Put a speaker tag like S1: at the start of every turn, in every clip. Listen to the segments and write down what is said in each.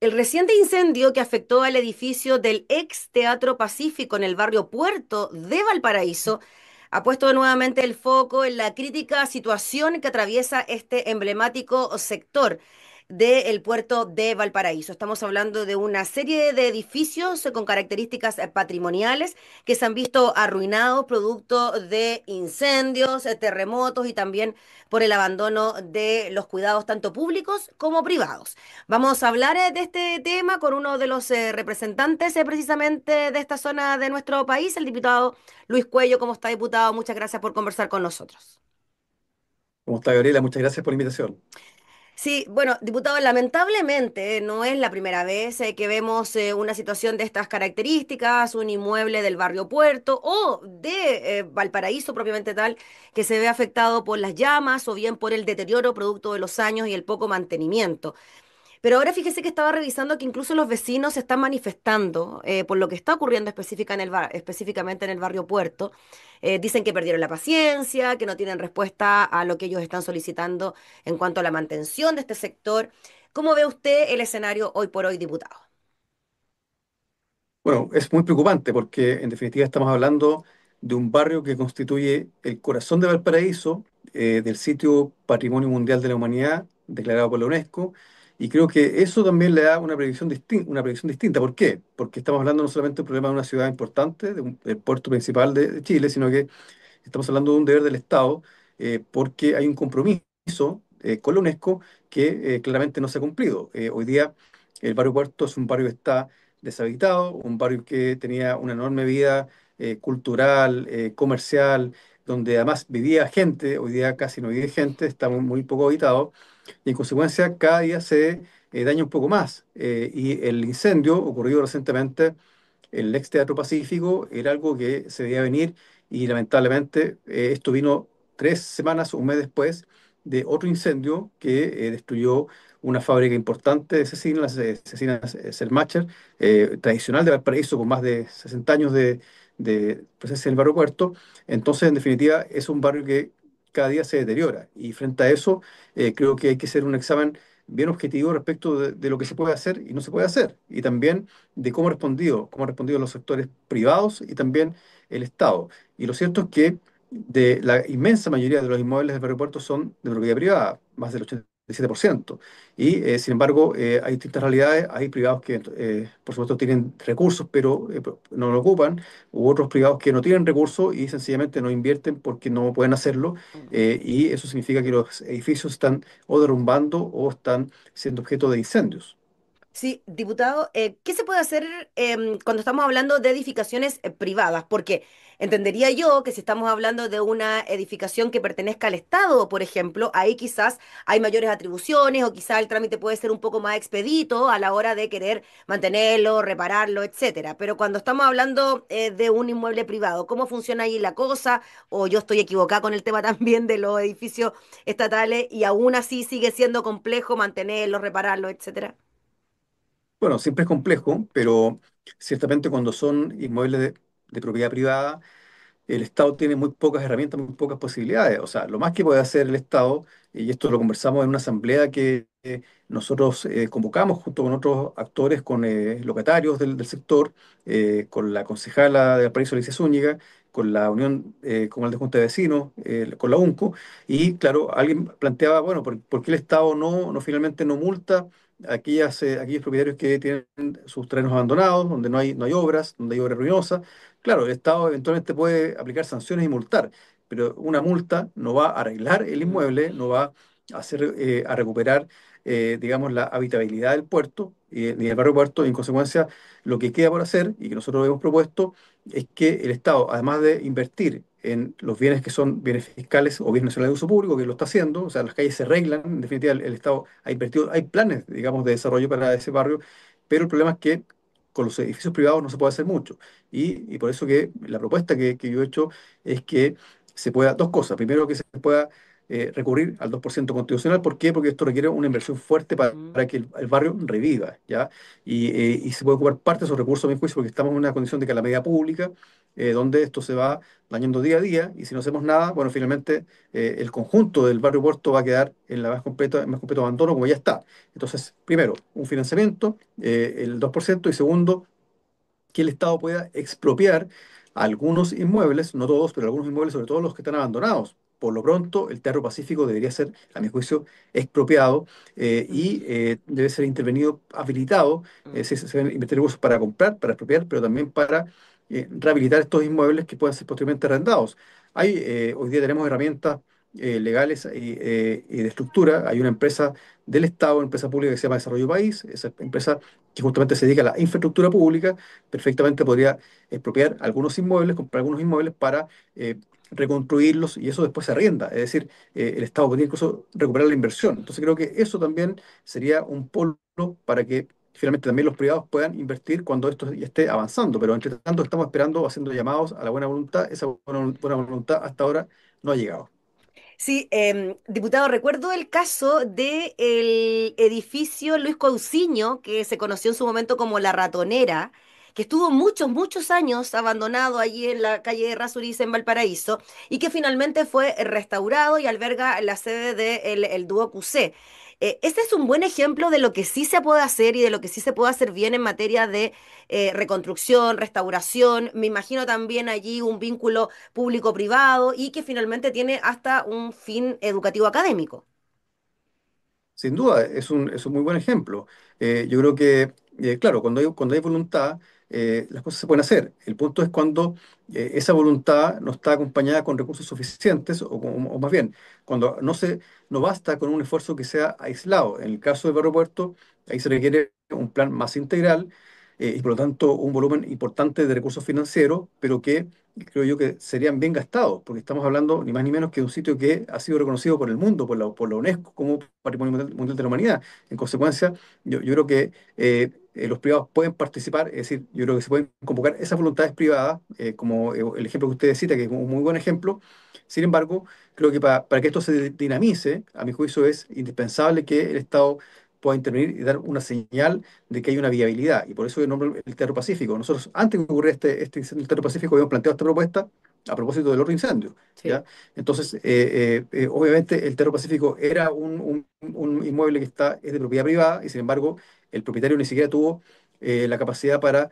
S1: El reciente incendio que afectó al edificio del ex Teatro Pacífico en el barrio Puerto de Valparaíso ha puesto nuevamente el foco en la crítica situación que atraviesa este emblemático sector del puerto de Valparaíso. Estamos hablando de una serie de edificios con características patrimoniales que se han visto arruinados producto de incendios, terremotos y también por el abandono de los cuidados tanto públicos como privados. Vamos a hablar de este tema con uno de los representantes precisamente de esta zona de nuestro país, el diputado Luis Cuello. ¿Cómo está, diputado? Muchas gracias por conversar con nosotros.
S2: ¿Cómo está, Gabriela? Muchas gracias por la invitación.
S1: Sí, bueno, diputado, lamentablemente no es la primera vez que vemos una situación de estas características, un inmueble del barrio Puerto o de Valparaíso propiamente tal, que se ve afectado por las llamas o bien por el deterioro producto de los años y el poco mantenimiento. Pero ahora fíjese que estaba revisando que incluso los vecinos se están manifestando por lo que está ocurriendo específicamente en el barrio Puerto. Dicen que perdieron la paciencia, que no tienen respuesta a lo que ellos están solicitando en cuanto a la mantención de este sector. ¿Cómo ve usted el escenario hoy por hoy, diputado?
S2: Bueno, es muy preocupante porque en definitiva estamos hablando de un barrio que constituye el corazón de Valparaíso, del sitio Patrimonio Mundial de la Humanidad declarado por la UNESCO, y creo que eso también le da una previsión distinta. ¿Por qué? Porque estamos hablando no solamente de un problema de una ciudad importante, del puerto principal de Chile, sino que estamos hablando de un deber del Estado, porque hay un compromiso con la UNESCO que claramente no se ha cumplido. Hoy día el barrio Puerto es un barrio que está deshabitado, un barrio que tenía una enorme vida cultural, comercial, donde además vivía gente. Hoy día casi no vive gente, está muy poco habitado, y en consecuencia cada día se daña un poco más. Y el incendio ocurrido recientemente, el ex Teatro Pacífico, era algo que se veía venir, y lamentablemente esto vino 3 semanas, un mes después de otro incendio que destruyó una fábrica importante de cecinas, cecinas Selmacher, tradicional de Valparaíso, con más de 60 años de presencia en el barrio Puerto. Entonces, en definitiva, es un barrio que cada día se deteriora, y frente a eso creo que hay que hacer un examen bien objetivo respecto de lo que se puede hacer y no se puede hacer, y también de cómo han respondido los sectores privados y también el Estado. Y lo cierto es que de la inmensa mayoría de los inmuebles del aeropuerto son de propiedad privada, más del 87%. Y sin embargo, hay distintas realidades. Hay privados que, por supuesto, tienen recursos, pero no lo ocupan, u otros privados que no tienen recursos y sencillamente no invierten porque no pueden hacerlo. Y eso significa que los edificios están o derrumbando o están siendo objeto de incendios.
S1: Sí, diputado, ¿qué se puede hacer cuando estamos hablando de edificaciones privadas? Porque entendería yo que si estamos hablando de una edificación que pertenezca al Estado, por ejemplo, ahí quizás hay mayores atribuciones o quizás el trámite puede ser un poco más expedito a la hora de querer mantenerlo, repararlo, etcétera. Pero cuando estamos hablando de un inmueble privado, ¿cómo funciona ahí la cosa? O yo estoy equivocada con el tema también de los edificios estatales y aún así sigue siendo complejo mantenerlos, repararlos, etcétera.
S2: Bueno, siempre es complejo, pero ciertamente cuando son inmuebles de propiedad privada, el Estado tiene muy pocas herramientas, muy pocas posibilidades. O sea, lo más que puede hacer el Estado, y esto lo conversamos en una asamblea que nosotros convocamos junto con otros actores, con locatarios del sector, con la concejala de Valparaíso, Alicia Zúñiga, con la Unión Comunal de Junta de Vecinos, con la UNCO, y claro, alguien planteaba, bueno, ¿por qué el Estado finalmente no multa a aquellos propietarios que tienen sus terrenos abandonados, donde no hay obras, donde hay obras ruinosas? Claro, el Estado eventualmente puede aplicar sanciones y multar, pero una multa no va a arreglar el inmueble, no va a a recuperar, digamos, la habitabilidad del puerto ni del barrio puerto. Y en consecuencia, lo que queda por hacer y que nosotros hemos propuesto es que el Estado, además de invertir en los bienes que son bienes fiscales o bienes nacionales de uso público, que lo está haciendo, o sea, las calles se arreglan, en definitiva, el Estado ha invertido, hay planes, digamos, de desarrollo para ese barrio, pero el problema es que con los edificios privados no se puede hacer mucho. Y por eso que la propuesta que yo he hecho es que se pueda, dos cosas. Primero, que se pueda recurrir al 2% constitucional. ¿Por qué? Porque esto requiere una inversión fuerte
S1: Mm,
S2: para que el barrio reviva, ¿ya? Y se puede ocupar parte de esos recursos, a mi juicio, porque estamos en una condición de calamidad pública, donde esto se va dañando día a día, y si no hacemos nada, bueno, finalmente el conjunto del barrio Puerto va a quedar en la más completo abandono, como ya está. Entonces, primero, un financiamiento, el 2%, y segundo, que el Estado pueda expropiar algunos inmuebles, no todos, pero algunos inmuebles, sobre todo los que están abandonados. Por lo pronto, el Teatro Pacífico debería ser, a mi juicio, expropiado,
S1: mm,
S2: y debe ser intervenido, habilitado.
S1: mm.
S2: Se deben invertir recursos para comprar, para expropiar, pero también para rehabilitar estos inmuebles que puedan ser posteriormente arrendados. Hoy día tenemos herramientas legales y de estructura. Hay una empresa del Estado, una empresa pública que se llama Desarrollo País, esa empresa que justamente se dedica a la infraestructura pública. Perfectamente podría expropiar algunos inmuebles, comprar algunos inmuebles para reconstruirlos, y eso después se arrienda. Es decir, el Estado podría incluso recuperar la inversión. Entonces creo que eso también sería un polo para que finalmente también los privados puedan invertir cuando esto ya esté avanzando. Pero entre tanto estamos esperando, haciendo llamados a la buena voluntad. Esa buena voluntad hasta ahora no ha llegado.
S1: Sí, diputado, recuerdo el caso del edificio Luis Cousiño, que se conoció en su momento como La Ratonera, que estuvo muchos, muchos años abandonado allí en la calle de Errázuriz en Valparaíso, y que finalmente fue restaurado y alberga la sede del el dúo QC. Este es un buen ejemplo de lo que sí se puede hacer y de lo que sí se puede hacer bien en materia de reconstrucción, restauración. Me imagino también allí un vínculo público-privado y que finalmente tiene hasta un fin educativo académico.
S2: Sin duda, es un muy buen ejemplo. Yo creo que, claro, cuando hay voluntad, las cosas se pueden hacer. El punto es cuando esa voluntad no está acompañada con recursos suficientes, o más bien, cuando no basta con un esfuerzo que sea aislado. En el caso del aeropuerto, ahí se requiere un plan más integral, y por lo tanto un volumen importante de recursos financieros, pero que creo yo que serían bien gastados, porque estamos hablando ni más ni menos que de un sitio que ha sido reconocido por el mundo, por la UNESCO, como Patrimonio Mundial de la Humanidad. En consecuencia, yo creo que los privados pueden participar. Es decir, yo creo que se pueden convocar esas voluntades privadas, como el ejemplo que usted cita, que es un muy buen ejemplo. Sin embargo, creo que para que esto se dinamice, a mi juicio es indispensable que el Estado pueda intervenir y dar una señal de que hay una viabilidad. Y por eso yo nombro el Teatro Pacífico. Nosotros, antes de que ocurriera este incendio del Teatro Pacífico, habíamos planteado esta propuesta a propósito del otro incendio, ¿ya?
S1: Sí.
S2: Entonces, obviamente, el Teatro Pacífico era un inmueble que es de propiedad privada, y sin embargo, el propietario ni siquiera tuvo la capacidad para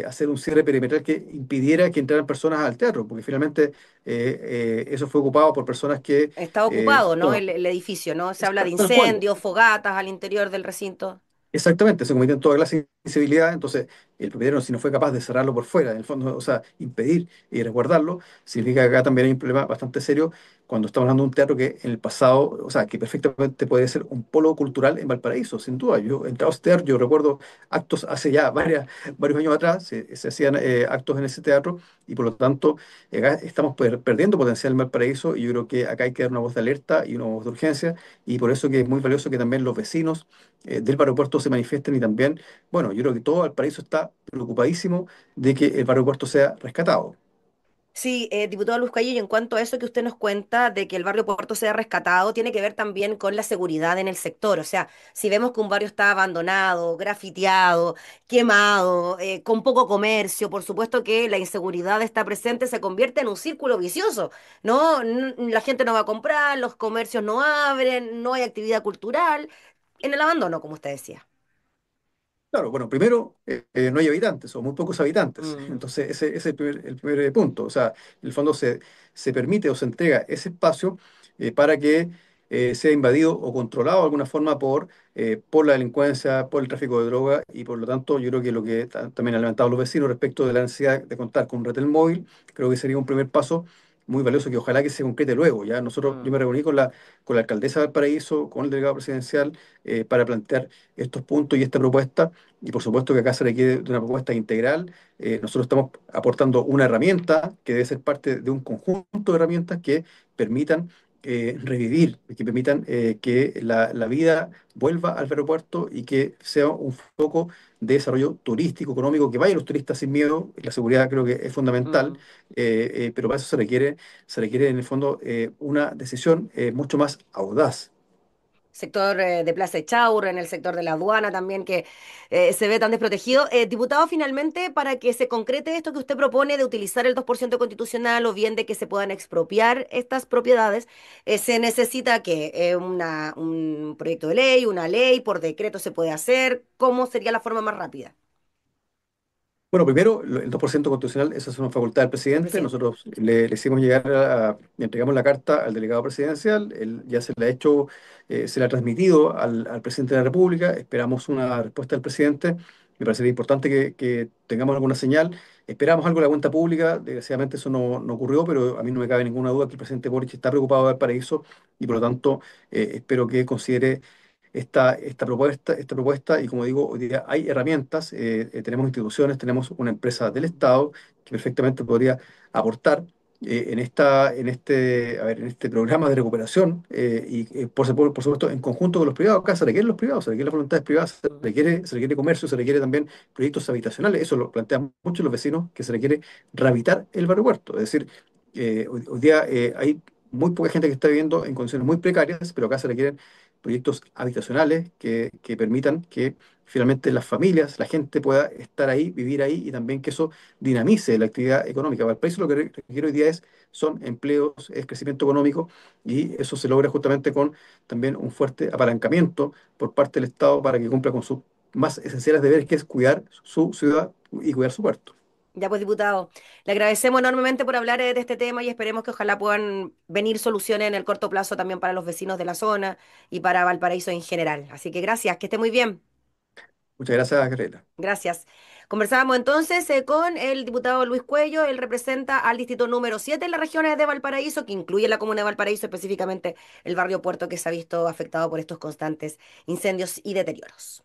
S2: hacer un cierre perimetral que impidiera que entraran personas al teatro, porque finalmente eso fue ocupado por personas que,
S1: Está ocupado, ¿no?
S2: bueno,
S1: El edificio, ¿no? Se habla de
S2: tal cual.
S1: incendios, fogatas al interior del recinto.
S2: Exactamente, se cometieron toda clase de incivilidad. Entonces el propietario, si no fue capaz de cerrarlo por fuera, en el fondo, o sea, impedir y resguardarlo, significa que acá también hay un problema bastante serio cuando estamos hablando de un teatro que en el pasado, o sea, que perfectamente puede ser un polo cultural en Valparaíso, sin duda. Yo he entrado a ese teatro, yo recuerdo actos hace ya varios años atrás, se hacían actos en ese teatro, y por lo tanto acá estamos perdiendo potencial en Valparaíso, y yo creo que acá hay que dar una voz de alerta y una voz de urgencia, y por eso que es muy valioso que también los vecinos del aeropuerto se manifiesten. Y también, bueno, yo creo que todo Valparaíso está preocupadísimo de que el aeropuerto sea rescatado.
S1: Sí, diputado Luz Calle, y en cuanto a eso que usted nos cuenta de que el barrio Puerto sea rescatado, tiene que ver también con la seguridad en el sector. O sea, si vemos que un barrio está abandonado, grafiteado, quemado, con poco comercio, por supuesto que la inseguridad está presente, se convierte en un círculo vicioso, ¿no? La gente no va a comprar, los comercios no abren, no hay actividad cultural, en el abandono, como usted decía.
S2: Claro, bueno, primero, no hay habitantes o muy pocos habitantes.
S1: Mm,
S2: Entonces, ese es el primer punto. O sea, en el fondo se permite o se entrega ese espacio para que sea invadido o controlado de alguna forma por la delincuencia, por el tráfico de droga. Y por lo tanto, yo creo que lo que también han levantado los vecinos respecto de la necesidad de contar con un retén móvil, creo que sería un primer paso muy valioso, que ojalá que se concrete luego. Ya yo
S1: mm.
S2: me reuní con la alcaldesa de Valparaíso, con el delegado presidencial, para plantear estos puntos y esta propuesta. Y por supuesto que acá se requiere de una propuesta integral. Nosotros estamos aportando una herramienta que debe ser parte de un conjunto de herramientas que permitan revivir, que permitan que la vida vuelva al aeropuerto y que sea un foco de desarrollo turístico, económico, que vayan los turistas sin miedo. La seguridad creo que es fundamental,
S1: Mm.
S2: pero para eso se requiere en el fondo una decisión mucho más audaz.
S1: Sector de Plaza Echaurre, en el sector de la aduana también, que se ve tan desprotegido. Diputado, finalmente, para que se concrete esto que usted propone de utilizar el 2% constitucional o bien de que se puedan expropiar estas propiedades, se necesita que un proyecto de ley, una ley, por decreto se puede hacer. ¿Cómo sería la forma más rápida
S2: Bueno, primero, el 2% constitucional, esa es una facultad del
S1: del
S2: presidente.
S1: presidente?
S2: Nosotros le hicimos llegar, le entregamos la carta al delegado presidencial. Él ya se le ha hecho, se le ha transmitido al presidente de la República. Esperamos una respuesta del presidente. Me parecería importante que tengamos alguna señal. Esperamos algo de la cuenta pública. Desgraciadamente eso no ocurrió, pero a mí no me cabe ninguna duda que el presidente Boric está preocupado de Valparaíso y por lo tanto espero que considere esta propuesta, y como digo, hoy día hay herramientas, tenemos instituciones, tenemos una empresa del Estado que perfectamente podría aportar en este programa de recuperación por supuesto en conjunto con los privados. Acá se requieren los privados, se requieren las voluntades privadas,
S1: Ujú.
S2: se requiere comercio, se requiere también proyectos habitacionales. Eso lo plantean muchos los vecinos, que se requiere rehabilitar el barrio Puerto. Es decir, hoy día hay muy poca gente que está viviendo en condiciones muy precarias, pero acá se requieren proyectos habitacionales que permitan que finalmente las familias, la gente pueda estar ahí, vivir ahí y también que eso dinamice la actividad económica. Valparaíso lo que requiere hoy día son empleos, es crecimiento económico, y eso se logra justamente con también un fuerte apalancamiento por parte del Estado para que cumpla con sus más esenciales deberes, que es cuidar su ciudad y cuidar su puerto.
S1: Ya pues, diputado, le agradecemos enormemente por hablar de este tema y esperemos que ojalá puedan venir soluciones en el corto plazo también para los vecinos de la zona y para Valparaíso en general. Así que gracias, que esté muy bien.
S2: Muchas gracias, Gabriela.
S1: Gracias. Conversábamos entonces con el diputado Luis Cuello. Él representa al distrito número 7 en las regiones de Valparaíso, que incluye la comuna de Valparaíso, específicamente el barrio Puerto, que se ha visto afectado por estos constantes incendios y deterioros.